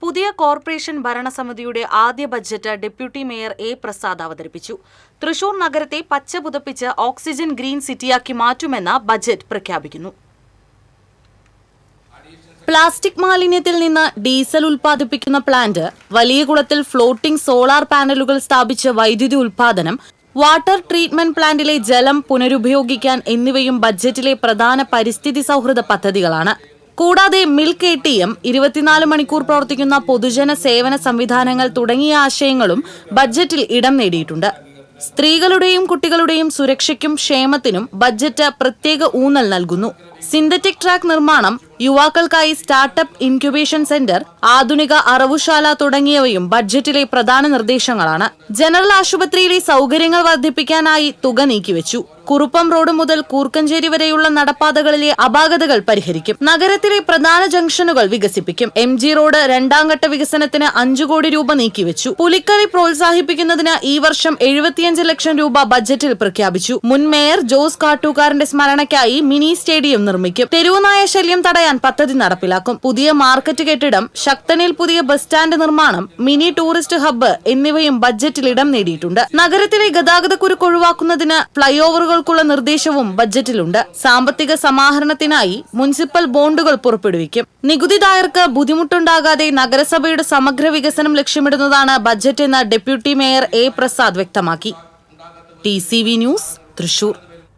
പുതിയ കോർപ്പറേഷൻ ഭരണസമിതിയുടെ ആദ്യ budget deputy mayor A Prasad അവതരിപ്പിച്ചു. തൃശൂർ നഗരത്തെ പച്ച പുതപ്പിച്ച് ഓക്സിജൻ ഗ്രീൻ സിറ്റിയാക്കി മാറ്റുമെന്ന് ബജറ്റ് പ്രഖ്യാപിക്കുന്നു. പ്ലാസ്റ്റിക് മാലിന്യത്തിൽ നിന്ന് ഡീസൽ ഉൽപ്പാദിപ്പിക്കുന്ന പ്ലാന്റ്, വലിയകുളത്തിൽ ഫ്ലോട്ടിംഗ് സോളാർ പാനലുകൾ സ്ഥാപിച്ച് വൈദ്യുതി ഉൽപ്പാദനം, വാട്ടർ ട്രീറ്റ്മെന്റ് പ്ലാന്റിലെ ജലം പുനരുപയോഗിക്കാൻ എന്നിവയും ബജറ്റിലെ പ്രധാന പരിസ്ഥിതി സൗഹൃദ പദ്ധതികളാണ്. കൂടാതെ മിൽക്ക് ATM, 24 മണിക്കൂർ പ്രവർത്തിക്കുന്ന പൊതുജന സേവന സംവിധാനങ്ങൾ തുടങ്ങിയ ആശയങ്ങളും ബജറ്റിൽ ഇടം നേടിയിട്ടുണ്ട്. സ്ത്രീകളുടെയും കുട്ടികളുടെയും സുരക്ഷയ്ക്കും ക്ഷേമത്തിനും ബജറ്റ് പ്രത്യേക ഊന്നൽ നൽകുന്നു. സിന്തറ്റിക് ട്രാക്ക് നിർമ്മാണം, യുവാക്കൾക്കായി സ്റ്റാർട്ടപ്പ് ഇൻക്യുബേഷൻ സെന്റർ, ആധുനിക അറവുശാല തുടങ്ങിയവയും ബജറ്റിലെ പ്രധാന നിർദ്ദേശങ്ങളാണ്. ജനറൽ ആശുപത്രിയിലെ സൗകര്യങ്ങൾ വർദ്ധിപ്പിക്കാനായി തുക നീക്കിവെച്ചു. കുറുപ്പം റോഡ് മുതൽ കൂർക്കഞ്ചേരി വരെയുള്ള നടപ്പാതകളിലെ അപാകതകൾ പരിഹരിക്കും. നഗരത്തിലെ പ്രധാന ജംഗ്ഷനുകൾ വികസിപ്പിക്കും. MG റോഡ് രണ്ടാംഘട്ട വികസനത്തിന് 5 കോടി രൂപ നീക്കിവെച്ചു. പുലിക്കളി പ്രോത്സാഹിപ്പിക്കുന്നതിന് ഈ വർഷം 75 ലക്ഷം രൂപ ബജറ്റിൽ പ്രഖ്യാപിച്ചു. മുൻ മേയർ ജോസ് കാട്ടൂക്കാരന്റെ സ്മരണയ്ക്കായി മിനി സ്റ്റേഡിയം നിർമ്മിക്കും. തെരുവുനായ ശല്യം തടയാൻ പദ്ധതി നടപ്പിലാക്കും. പുതിയ മാർക്കറ്റ് കെട്ടിടം, ശക്തനിൽ പുതിയ ബസ് സ്റ്റാൻഡ് നിർമ്മാണം, മിനി ടൂറിസ്റ്റ് ഹബ്ബ് എന്നിവയും ബജറ്റിൽ ഇടം നേടിയിട്ടുണ്ട്. നഗരത്തിലെ ഗതാഗതക്കുരുക്ക് ഒഴിവാക്കുന്നതിന് ഫ്ലൈ ഓവറുകൾക്കുള്ള നിർദ്ദേശവും ബജറ്റിലുണ്ട്. സാമ്പത്തിക സമാഹരണത്തിനായി മുനിസിപ്പൽ ബോണ്ടുകൾ പുറപ്പെടുവിക്കും. നികുതിദായകർക്ക് ബുദ്ധിമുട്ടുണ്ടാകാതെ നഗരസഭയുടെ സമഗ്ര വികസനം ലക്ഷ്യമിടുന്നതാണ് ബജറ്റ് എന്ന് ഡെപ്യൂട്ടി മേയർ എ പ്രസാദ് വ്യക്തമാക്കി. TCV news, Thrissur.